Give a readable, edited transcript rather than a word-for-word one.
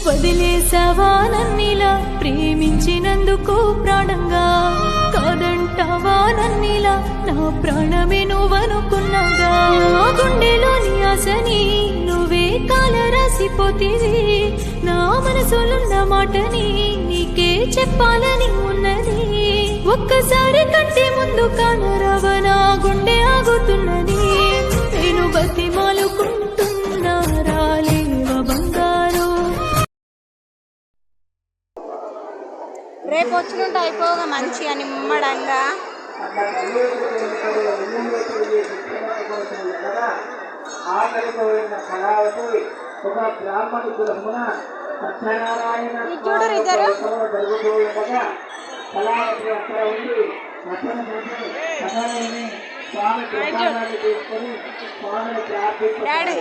వదిలేసావా నన్నిలా ప్రేమించినందుకు ప్రాణంగా, కాదంటావా నన్నిలా నా ప్రాణమే నువ్వనుకున్నాగా. గుండెలోని ఆశని నువ్వే కాల రాసిపోతేవి, నా మనసులున్న మాటని నీకే చెప్పాలని ఉన్నది. ఒక్కసారి కంటే ముందు కానరావా నా గుండె ఆగుతున్నది. నేను బతిమాలుకుంటున్నా రాలేవ బంగారు. రేపు వచ్చినట్టు అయిపోగా మంచిగా నిమ్మడంగా చూడు ఇద్దరు డాడీ